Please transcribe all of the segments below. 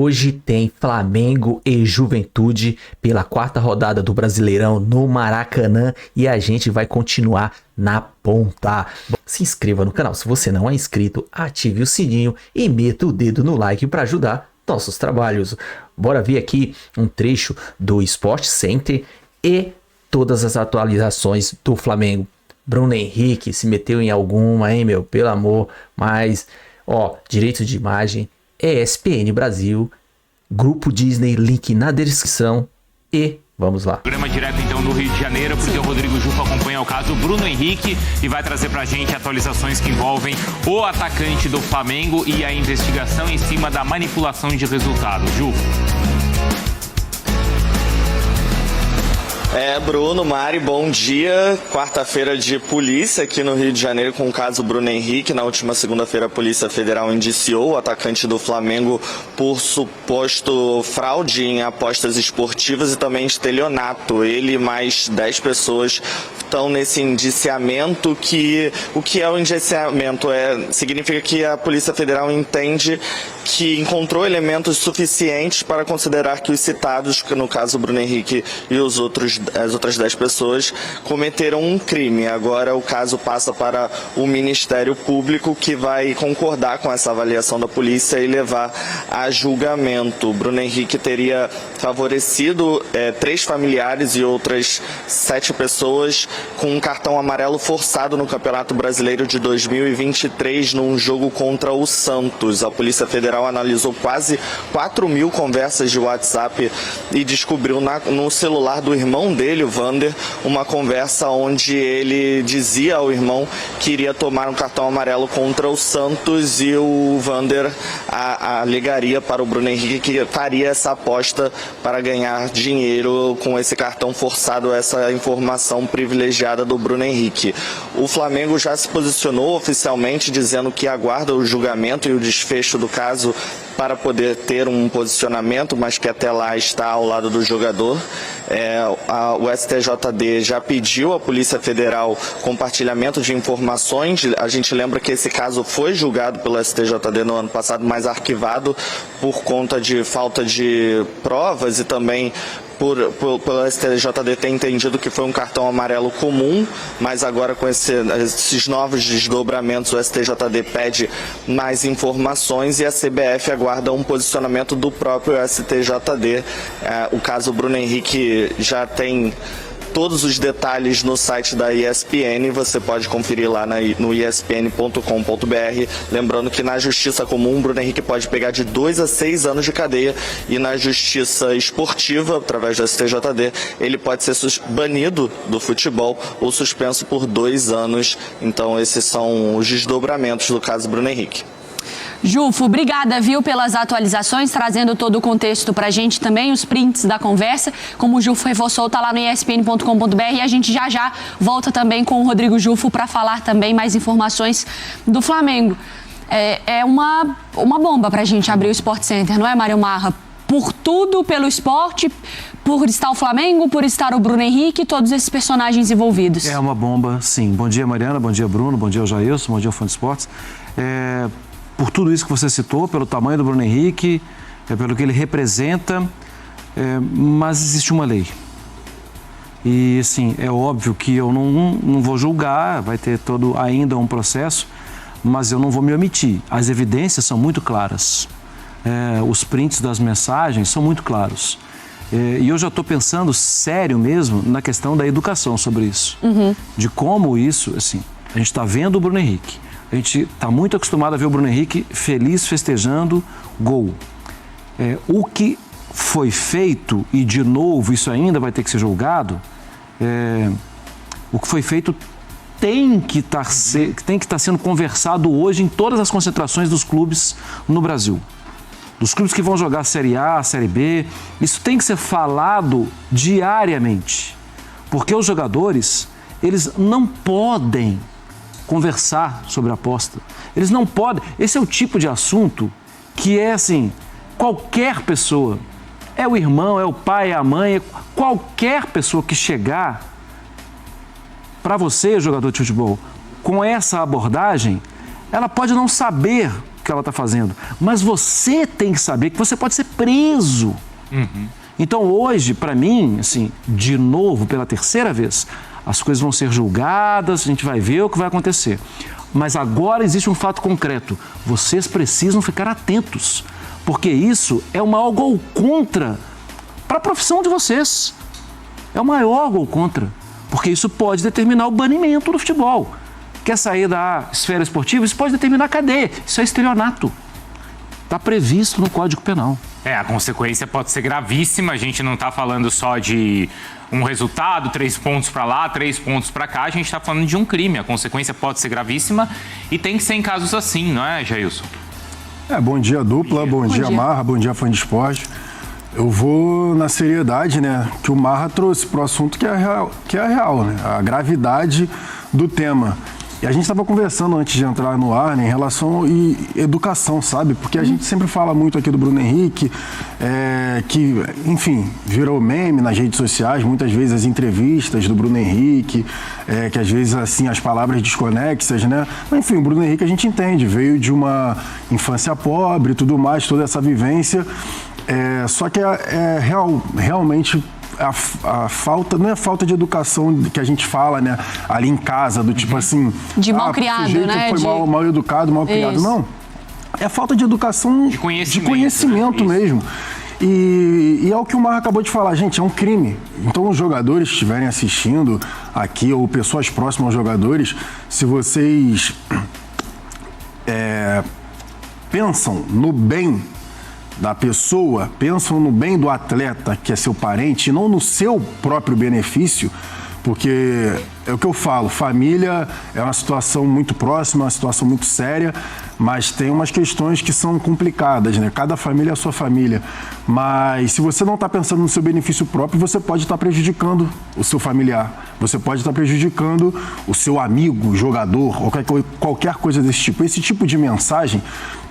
Hoje tem Flamengo e Juventude pela quarta rodada do Brasileirão no Maracanã e a gente vai continuar na ponta. Se inscreva no canal se você não é inscrito, ative o sininho e meta o dedo no like para ajudar nossos trabalhos. Bora ver aqui um trecho do Sport Center e todas as atualizações do Flamengo. Bruno Henrique se meteu em alguma, hein, meu? Pelo amor. Mas, direito de imagem, ESPN Brasil, Grupo Disney, link na descrição e vamos lá. Programa direto então do Rio de Janeiro, porque o Rodrigo Jufo acompanha o caso Bruno Henrique e vai trazer pra gente atualizações que envolvem o atacante do Flamengo e a investigação em cima da manipulação de resultados. Jufo. Bruno, Mari, bom dia. Quarta-feira de polícia aqui no Rio de Janeiro com o caso Bruno Henrique. Na última segunda-feira a Polícia Federal indiciou o atacante do Flamengo por suposto fraude em apostas esportivas e também estelionato. Ele e mais 10 pessoas estão nesse indiciamento. O que é o indiciamento? Significa que a Polícia Federal entende que encontrou elementos suficientes para considerar que os citados, no caso Bruno Henrique e as outras 10 pessoas, cometeram um crime. Agora o caso passa para o Ministério Público, que vai concordar com essa avaliação da polícia e levar a julgamento. Bruno Henrique teria favorecido 3 familiares e outras 7 pessoas com um cartão amarelo forçado no Campeonato Brasileiro de 2023 num jogo contra o Santos. A Polícia Federal analisou quase 4.000 conversas de WhatsApp e descobriu no celular do irmão dele, o Vander, uma conversa onde ele dizia ao irmão que iria tomar um cartão amarelo contra o Santos e o Vander alegaria para o Bruno Henrique que faria essa aposta para ganhar dinheiro com esse cartão forçado, essa informação privilegiada do Bruno Henrique. O Flamengo já se posicionou oficialmente dizendo que aguarda o julgamento e o desfecho do caso para poder ter um posicionamento, mas que até lá está ao lado do jogador. O STJD já pediu à Polícia Federal compartilhamento de informações. A gente lembra que esse caso foi julgado pelo STJD no ano passado, mas arquivado por conta de falta de provas e também pelo STJD ter entendido que foi um cartão amarelo comum, mas agora com esses novos desdobramentos o STJD pede mais informações e a CBF aguarda um posicionamento do próprio STJD. O caso Bruno Henrique já tem todos os detalhes no site da ESPN, você pode conferir lá no espn.com.br. Lembrando que na justiça comum, Bruno Henrique pode pegar de 2 a 6 anos de cadeia e na justiça esportiva, através do STJD, ele pode ser banido do futebol ou suspenso por 2 anos. Então esses são os desdobramentos do caso Bruno Henrique. Jufo, obrigada, viu, pelas atualizações, trazendo todo o contexto pra gente também, os prints da conversa. Como o Jufo reforçou, tá lá no espn.com.br e a gente já volta também com o Rodrigo Jufo para falar também mais informações do Flamengo. É uma bomba pra gente abrir o Sport Center, não é, Mário Marra? Por tudo, pelo esporte, por estar o Flamengo, por estar o Bruno Henrique, todos esses personagens envolvidos. É uma bomba, sim. Bom dia, Mariana, bom dia, Bruno, bom dia, Jailson, bom dia, Fã de Esportes. Por tudo isso que você citou, pelo tamanho do Bruno Henrique, pelo que ele representa, mas existe uma lei. E, assim, é óbvio que eu não vou julgar, vai ter todo ainda um processo, mas eu não vou me omitir. As evidências são muito claras. Os prints das mensagens são muito claros. E eu já estou pensando sério mesmo na questão da educação sobre isso. De como isso, assim, a gente está vendo o Bruno Henrique. A gente está muito acostumado a ver o Bruno Henrique feliz, festejando gol. O que foi feito, e de novo isso ainda vai ter que ser julgado, o que foi feito tem que estar sendo conversado hoje em todas as concentrações dos clubes no Brasil. Dos clubes que vão jogar a Série A, a Série B, isso tem que ser falado diariamente. Porque os jogadores, eles não podem conversar sobre a aposta. Eles não podem. Esse é o tipo de assunto que é assim, qualquer pessoa, é o irmão, é o pai, é a mãe, qualquer pessoa que chegar para você, jogador de futebol, com essa abordagem, ela pode não saber que ela está fazendo. Mas você tem que saber que você pode ser preso. Então hoje, para mim, assim, de novo, pela terceira vez, as coisas vão ser julgadas, a gente vai ver o que vai acontecer. Mas agora existe um fato concreto. Vocês precisam ficar atentos, porque isso é o maior gol contra para a profissão de vocês. É o maior gol contra, porque isso pode determinar o banimento do futebol. Quer sair da esfera esportiva? Isso pode determinar a cadeia. Isso é estelionato. Está previsto no Código Penal. A consequência pode ser gravíssima. A gente não está falando só de um resultado, 3 pontos para lá, 3 pontos para cá. A gente está falando de um crime. A consequência pode ser gravíssima e tem que ser em casos assim, não é, Jailson? Bom dia, dupla. Bom dia, Marra. Bom dia, fã de esporte. Eu vou na seriedade, né, que o Marra trouxe para o assunto que é a real, né, a gravidade do tema. E a gente estava conversando antes de entrar no ar, né, em relação à educação, sabe? Porque a gente sempre fala muito aqui do Bruno Henrique, que, enfim, virou meme nas redes sociais, muitas vezes as entrevistas do Bruno Henrique, que às vezes, assim, as palavras desconexas, né? Mas, enfim, o Bruno Henrique a gente entende, veio de uma infância pobre e tudo mais, toda essa vivência. Só que realmente a falta, não é falta de educação que a gente fala, né, ali em casa, do tipo assim... De mal criado, né? Foi mal educado, mal criado. Não, é falta de educação, de conhecimento né? mesmo. E é o que o Marra acabou de falar, gente, é um crime. Então os jogadores que estiverem assistindo aqui, ou pessoas próximas aos jogadores, se vocês pensam no bem da pessoa, pensam no bem do atleta, que é seu parente, e não no seu próprio benefício, porque é o que eu falo, família é uma situação muito próxima, uma situação muito séria, mas tem umas questões que são complicadas, né? Cada família é a sua família, mas se você não está pensando no seu benefício próprio, você pode estar prejudicando o seu familiar, você pode estar prejudicando o seu amigo, jogador, ou qualquer coisa desse tipo. Esse tipo de mensagem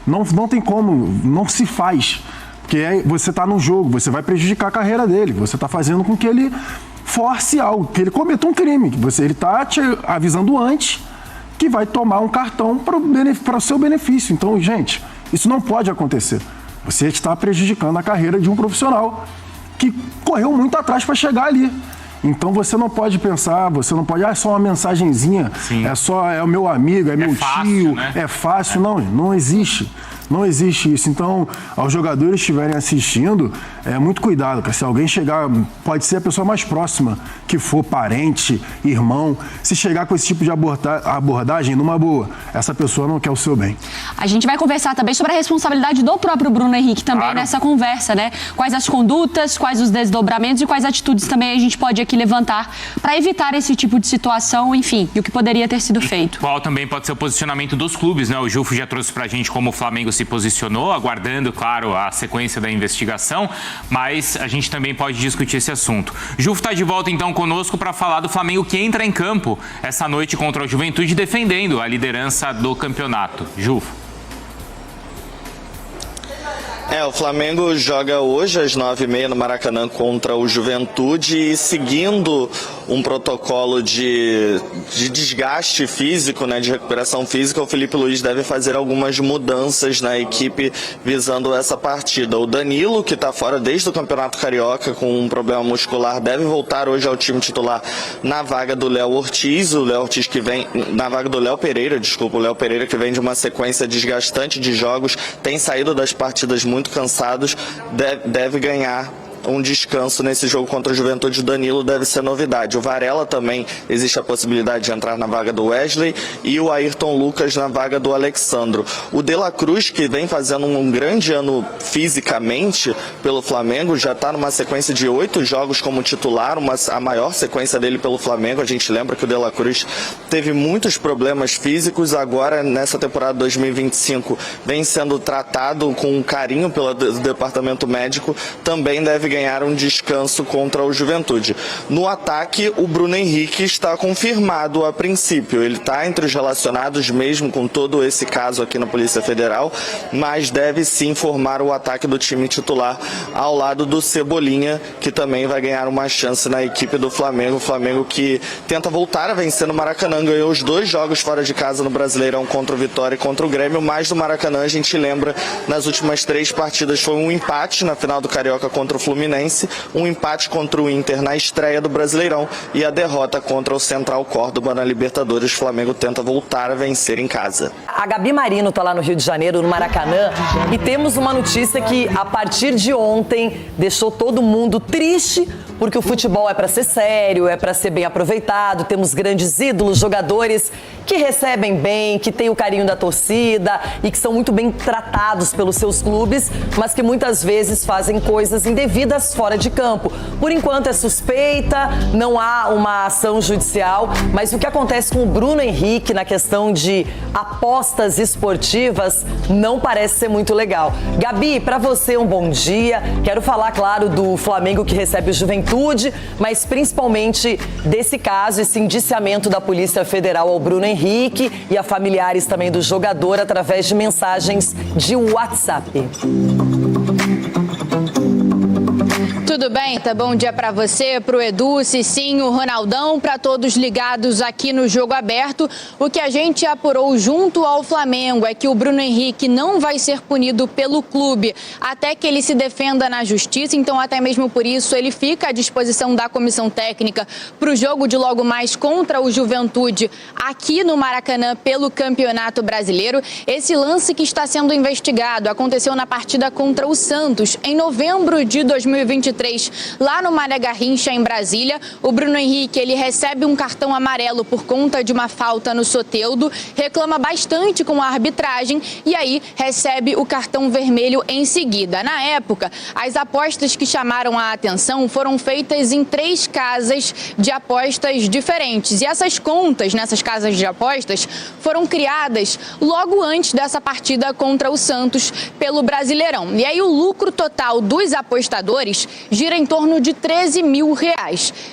não tem como, não se faz, porque você está num jogo, você vai prejudicar a carreira dele, você está fazendo com que ele force algo, que ele cometa um crime, que ele está te avisando antes que vai tomar um cartão para o seu benefício. Então, gente, isso não pode acontecer. Você está prejudicando a carreira de um profissional que correu muito atrás para chegar ali. Então você não pode pensar, você não pode, é só uma mensagenzinha, é o meu amigo, é meu fácil, tio, né? É fácil. Não existe. Não existe isso. Então, aos jogadores que estiverem assistindo, muito cuidado, porque se alguém chegar, pode ser a pessoa mais próxima, que for parente, irmão, se chegar com esse tipo de abordagem, numa boa, essa pessoa não quer o seu bem. A gente vai conversar também sobre a responsabilidade do próprio Bruno Henrique também nessa conversa, né? Quais as condutas, quais os desdobramentos e quais atitudes também a gente pode aqui levantar para evitar esse tipo de situação, enfim, e o que poderia ter sido feito. Qual também pode ser o posicionamento dos clubes, né? O Jufo já trouxe pra gente como o Flamengo se posicionou, aguardando, claro, a sequência da investigação, mas a gente também pode discutir esse assunto. Jufo está de volta então conosco para falar do Flamengo que entra em campo essa noite contra o Juventude, defendendo a liderança do campeonato. Jufo. O Flamengo joga hoje às 9h30 no Maracanã contra o Juventude e seguindo um protocolo de desgaste físico, né, de recuperação física, o Felipe Luiz deve fazer algumas mudanças na equipe visando essa partida. O Danilo, que está fora desde o Campeonato Carioca com um problema muscular, deve voltar hoje ao time titular na vaga do Léo Ortiz. O Léo Ortiz que vem na vaga do Léo Pereira, o Léo Pereira que vem de uma sequência desgastante de jogos, tem saído das partidas muito cansados, deve ganhar um descanso nesse jogo contra o Juventude. O Danilo deve ser novidade. O Varela também existe a possibilidade de entrar na vaga do Wesley e o Ayrton Lucas na vaga do Alexandro. O De La Cruz, que vem fazendo um grande ano fisicamente pelo Flamengo, já está numa sequência de 8 jogos como titular, a maior sequência dele pelo Flamengo. A gente lembra que o De La Cruz teve muitos problemas físicos, agora nessa temporada 2025 vem sendo tratado com carinho pelo departamento médico, também deve ganhar um descanso contra o Juventude. No ataque, o Bruno Henrique está confirmado a princípio. Ele está entre os relacionados mesmo com todo esse caso aqui na Polícia Federal, mas deve sim formar o ataque do time titular ao lado do Cebolinha, que também vai ganhar uma chance na equipe do Flamengo. O Flamengo que tenta voltar a vencer no Maracanã, ganhou os 2 jogos fora de casa no Brasileirão contra o Vitória e contra o Grêmio, mas do Maracanã a gente lembra, nas últimas 3 partidas foi um empate na final do Carioca contra o Fluminense, um empate contra o Inter na estreia do Brasileirão e a derrota contra o Central Córdoba na Libertadores. O Flamengo tenta voltar a vencer em casa. A Gabi Marino está lá no Rio de Janeiro, no Maracanã, e temos uma notícia que a partir de ontem deixou todo mundo triste, porque o futebol é para ser sério, é para ser bem aproveitado, temos grandes ídolos, jogadores que recebem bem, que têm o carinho da torcida e que são muito bem tratados pelos seus clubes, mas que muitas vezes fazem coisas indevidas fora de campo. Por enquanto é suspeita, não há uma ação judicial, mas o que acontece com o Bruno Henrique na questão de apostas esportivas não parece ser muito legal. Gabi, para você um bom dia. Quero falar, claro, do Flamengo que recebe o Juventude, mas principalmente desse caso, esse indiciamento da Polícia Federal ao Bruno Henrique e a familiares também do jogador através de mensagens de WhatsApp. Tudo bem? Tá bom dia para você, pro Edu, Cicinho, Ronaldão, para todos ligados aqui no Jogo Aberto. O que a gente apurou junto ao Flamengo é que o Bruno Henrique não vai ser punido pelo clube até que ele se defenda na justiça, então até mesmo por isso ele fica à disposição da comissão técnica para o jogo de logo mais contra o Juventude aqui no Maracanã pelo Campeonato Brasileiro. Esse lance que está sendo investigado aconteceu na partida contra o Santos em novembro de 2023. Lá no Mané Garrincha, em Brasília, o Bruno Henrique ele recebe um cartão amarelo por conta de uma falta no Soteldo, reclama bastante com a arbitragem e aí recebe o cartão vermelho em seguida. Na época, as apostas que chamaram a atenção foram feitas em 3 casas de apostas diferentes. E essas contas nessas casas de apostas foram criadas logo antes dessa partida contra o Santos pelo Brasileirão. E aí o lucro total dos apostadores gira em torno de R$13 mil.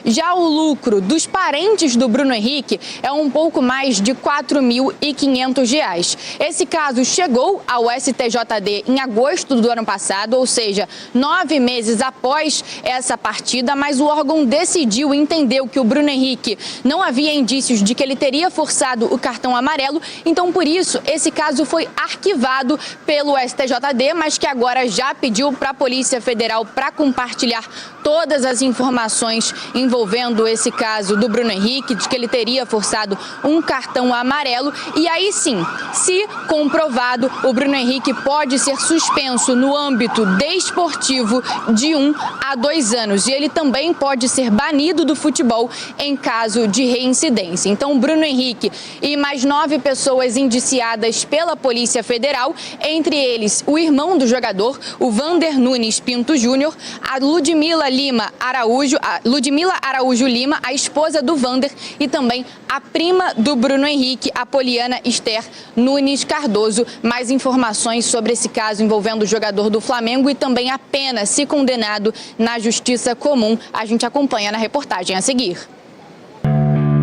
Já o lucro dos parentes do Bruno Henrique é um pouco mais de R$4.500. Esse caso chegou ao STJD em agosto do ano passado, ou seja, 9 meses após essa partida, mas o órgão decidiu e entendeu que o Bruno Henrique não havia indícios de que ele teria forçado o cartão amarelo, então por isso esse caso foi arquivado pelo STJD, mas que agora já pediu para a Polícia Federal para compartilhar todas as informações envolvendo esse caso do Bruno Henrique, de que ele teria forçado um cartão amarelo. E aí sim, se comprovado, o Bruno Henrique pode ser suspenso no âmbito desportivo de 1 a 2 anos. E ele também pode ser banido do futebol em caso de reincidência. Então, o Bruno Henrique e mais 9 pessoas indiciadas pela Polícia Federal, entre eles o irmão do jogador, o Vander Nunes Pinto Júnior, a Ludmila Araújo Lima, a esposa do Vander, e também a prima do Bruno Henrique, a Poliana Esther Nunes Cardoso. Mais informações sobre esse caso envolvendo o jogador do Flamengo e também a pena, se condenado na Justiça Comum, a gente acompanha na reportagem a seguir.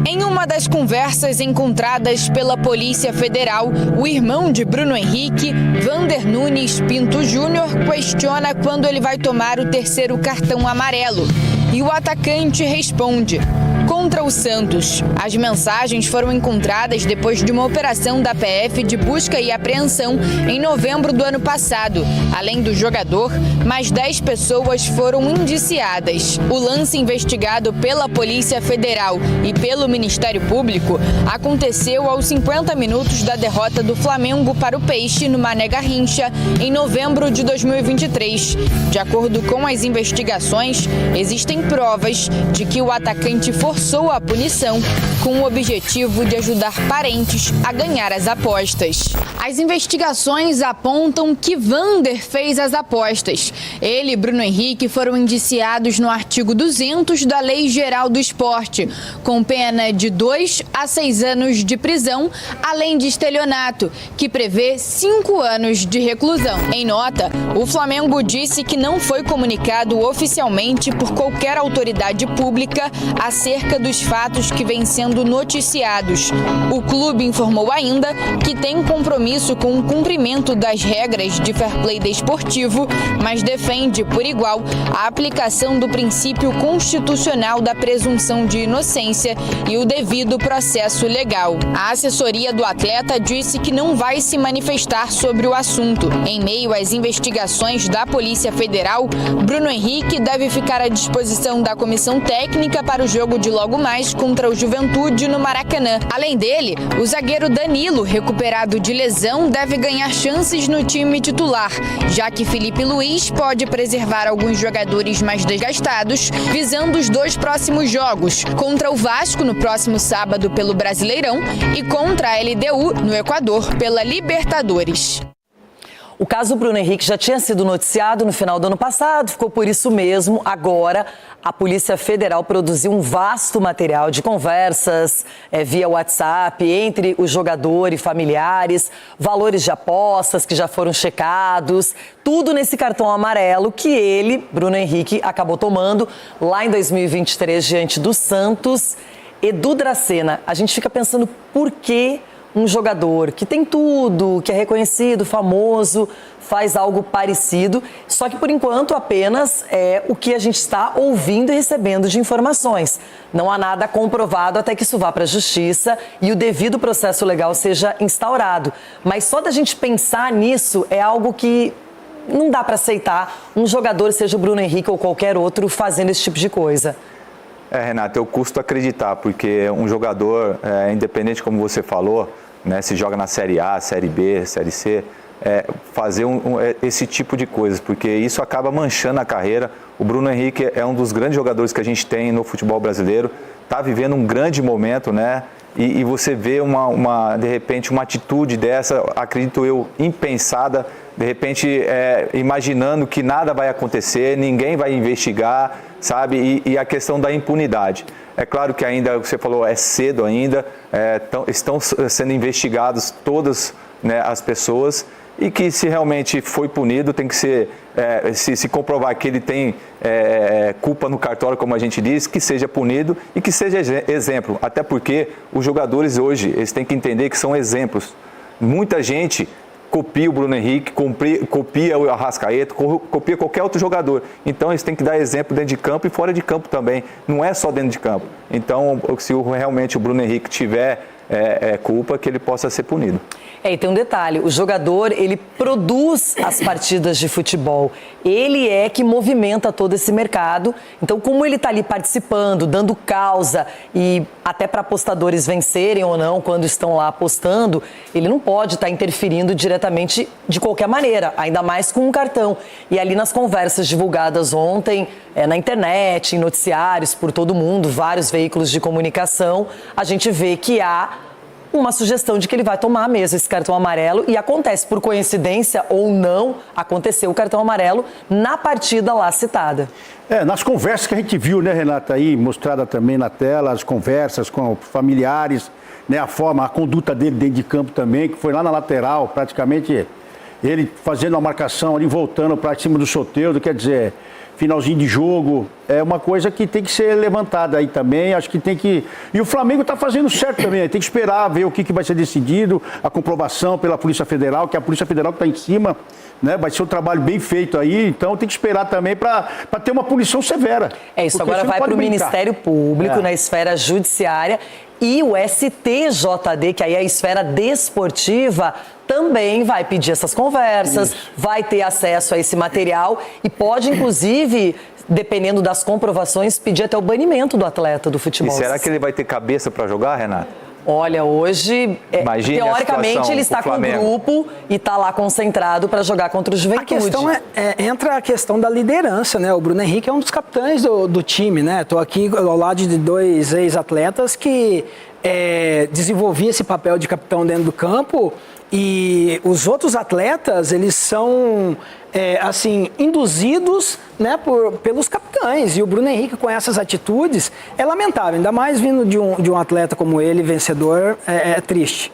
Em uma das conversas encontradas pela Polícia Federal, o irmão de Bruno Henrique, Vander Nunes Pinto Júnior, questiona quando ele vai tomar o 3º cartão amarelo. E o atacante responde: contra o Santos. As mensagens foram encontradas depois de uma operação da PF de busca e apreensão em novembro do ano passado. Além do jogador, mais 10 pessoas foram indiciadas. O lance investigado pela Polícia Federal e pelo Ministério Público aconteceu aos 50 minutos da derrota do Flamengo para o Peixe no Mané Garrincha em novembro de 2023. De acordo com as investigações, existem provas de que o atacante forçou a punição com o objetivo de ajudar parentes a ganhar as apostas. As investigações apontam que Vander fez as apostas. Ele e Bruno Henrique foram indiciados no artigo 200 da Lei Geral do Esporte, com pena de 2 a 6 anos de prisão, além de estelionato, que prevê 5 anos de reclusão. Em nota, o Flamengo disse que não foi comunicado oficialmente por qualquer autoridade pública acerca dos fatos que vêm sendo noticiados. O clube informou ainda que tem compromisso com o cumprimento das regras de fair play desportivo, mas defende, por igual, a aplicação do princípio constitucional da presunção de inocência e o devido processo legal. A assessoria do atleta disse que não vai se manifestar sobre o assunto. Em meio às investigações da Polícia Federal, Bruno Henrique deve ficar à disposição da comissão técnica para o jogo de logo mais contra o Juventude no Maracanã. Além dele, o zagueiro Danilo, recuperado de lesão, deve ganhar chances no time titular, já que Felipe Luiz pode preservar alguns jogadores mais desgastados, visando os 2 próximos jogos, contra o Vasco no próximo sábado pelo Brasileirão e contra a LDU no Equador pela Libertadores. O caso Bruno Henrique já tinha sido noticiado no final do ano passado, ficou por isso mesmo. Agora, a Polícia Federal produziu um vasto material de conversas via WhatsApp entre o jogador e familiares, valores de apostas que já foram checados, tudo nesse cartão amarelo que ele, Bruno Henrique, acabou tomando lá em 2023 diante do Santos. Edu Dracena, a gente fica pensando por que um jogador que tem tudo, que é reconhecido, famoso, faz algo parecido, só que por enquanto apenas é o que a gente está ouvindo e recebendo de informações. Não há nada comprovado até que isso vá para a justiça e o devido processo legal seja instaurado. Mas só da gente pensar nisso é algo que não dá para aceitar um jogador, seja o Bruno Henrique ou qualquer outro, fazendo esse tipo de coisa. Renato, eu custo acreditar, porque um jogador, independente como você falou, né, se joga na Série A, Série B, Série C, fazer esse tipo de coisas, porque isso acaba manchando a carreira. O Bruno Henrique é um dos grandes jogadores que a gente tem no futebol brasileiro, está vivendo um grande momento, né? E você vê de repente uma atitude dessa, acredito eu, impensada, de repente imaginando que nada vai acontecer, ninguém vai investigar, sabe? E a questão da impunidade. É claro que ainda, você falou, é cedo ainda, estão sendo investigados todas, né, as pessoas, e que se realmente foi punido, tem que ser, se comprovar que ele tem culpa no cartório, como a gente diz, que seja punido e que seja exemplo. Até porque os jogadores hoje, eles têm que entender que são exemplos. Muita gente copia o Bruno Henrique, copia o Arrascaeta, copia qualquer outro jogador. Então, eles têm que dar exemplo dentro de campo e fora de campo também. Não é só dentro de campo. Então, se realmente o Bruno Henrique tiver culpa, que ele possa ser punido. E tem um detalhe, o jogador, ele produz as partidas de futebol, ele é que movimenta todo esse mercado, então como ele está ali participando, dando causa e até para apostadores vencerem ou não quando estão lá apostando, ele não pode estar interferindo diretamente de qualquer maneira, ainda mais com um cartão. E ali nas conversas divulgadas ontem, na internet, em noticiários, por todo mundo, vários veículos de comunicação, a gente vê que há uma sugestão de que ele vai tomar mesmo esse cartão amarelo e acontece, por coincidência ou não, aconteceu o cartão amarelo na partida lá citada. Nas conversas que a gente viu, né, Renata, aí mostrada também na tela, as conversas com familiares, né, a conduta dele dentro de campo também, que foi lá na lateral, praticamente ele fazendo a marcação ali, voltando para cima do Soteldo, quer dizer, finalzinho de jogo, é uma coisa que tem que ser levantada aí também, acho que tem que... E o Flamengo está fazendo certo também, tem que esperar ver o que vai ser decidido, a comprovação pela Polícia Federal, que é a Polícia Federal que está em cima, né? Vai ser um trabalho bem feito aí, então tem que esperar também para ter uma punição severa. Isso agora vai para o Ministério Público, na esfera judiciária, e o STJD, que aí é a esfera desportiva, também vai pedir essas conversas, vai ter acesso a esse material e pode, inclusive, dependendo das comprovações, pedir até o banimento do atleta do futebol. E será que ele vai ter cabeça para jogar, Renato? Olha, hoje, Imagine a teoricamente, situação, ele está o com o Flamengo. grupo e está lá concentrado para jogar contra o A Juventude. questão entra a questão da liderança, né? O Bruno Henrique é um dos capitães do time, né? Estou aqui ao lado de 2 ex-atletas que desenvolviam esse papel de capitão dentro do campo, e os outros atletas, eles são, induzidos, né, pelos capitães. E o Bruno Henrique, com essas atitudes, é lamentável. Ainda mais vindo de um atleta como ele, vencedor, é triste.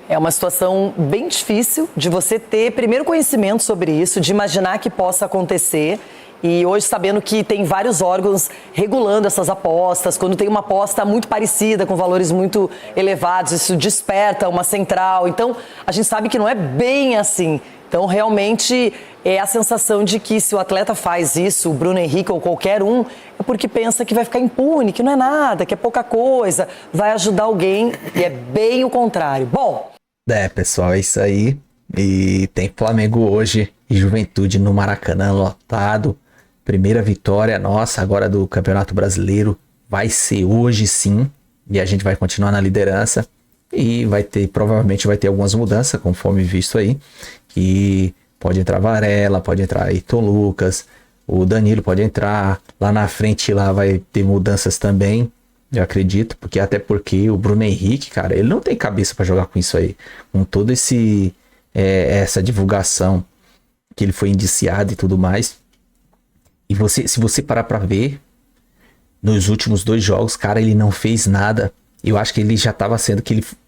É uma situação bem difícil de você ter primeiro conhecimento sobre isso, de imaginar que possa acontecer. E hoje, sabendo que tem vários órgãos regulando essas apostas, quando tem uma aposta muito parecida, com valores muito elevados, isso desperta uma central. Então, a gente sabe que não é bem assim. Então, realmente, é a sensação de que se o atleta faz isso, o Bruno Henrique ou qualquer um, é porque pensa que vai ficar impune, que não é nada, que é pouca coisa, vai ajudar alguém, e é bem o contrário. Bom... Pessoal, é isso aí. E tem Flamengo hoje e Juventude no Maracanã lotado. Primeira vitória nossa agora do Campeonato Brasileiro vai ser hoje, sim. E a gente vai continuar na liderança. E provavelmente vai ter algumas mudanças, conforme visto aí. Que pode entrar Varela, pode entrar Heitor Lucas, o Danilo pode entrar. Lá na frente lá vai ter mudanças também, eu acredito. Até porque o Bruno Henrique, cara, ele não tem cabeça para jogar com isso aí. Com toda essa divulgação que ele foi indiciado e tudo mais. E se você parar pra ver, nos últimos 2 jogos, cara, ele não fez nada. Eu acho que ele já estava sendo,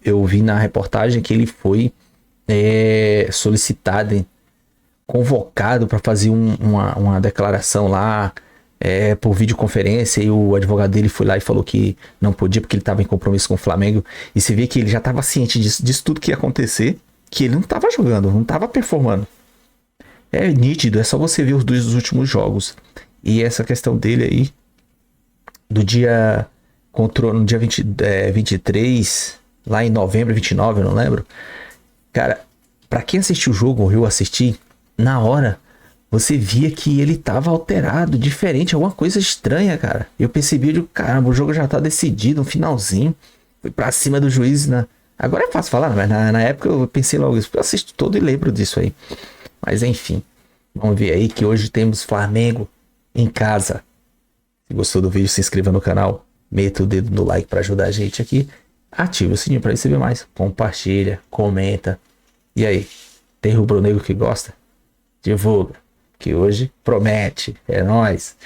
eu vi na reportagem que ele foi solicitado, convocado para fazer uma declaração lá por videoconferência, e o advogado dele foi lá e falou que não podia porque ele estava em compromisso com o Flamengo. E você vê que ele já estava ciente disso tudo que ia acontecer, que ele não estava jogando, não estava performando. É nítido, é só você ver os 2 últimos jogos. E essa questão dele aí, no dia 23, lá em novembro, 29, eu não lembro. Cara, pra quem assistiu o jogo, eu assisti, na hora, você via que ele tava alterado, diferente, alguma coisa estranha, cara. Eu percebi, caramba, o jogo já tá decidido, no finalzinho, foi pra cima do juiz. Agora é fácil falar, mas na época eu pensei logo isso, porque eu assisto todo e lembro disso aí. Mas enfim, vamos ver aí que hoje temos Flamengo em casa. Se gostou do vídeo, se inscreva no canal, meta o dedo no like para ajudar a gente aqui, ative o sininho para receber mais, compartilha, comenta. E aí, tem rubro-negro que gosta? Divulga, que hoje promete, é nóis.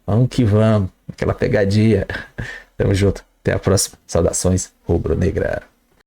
Vamos que vamos, aquela pegadinha. Tamo junto, até a próxima. Saudações rubro-negra.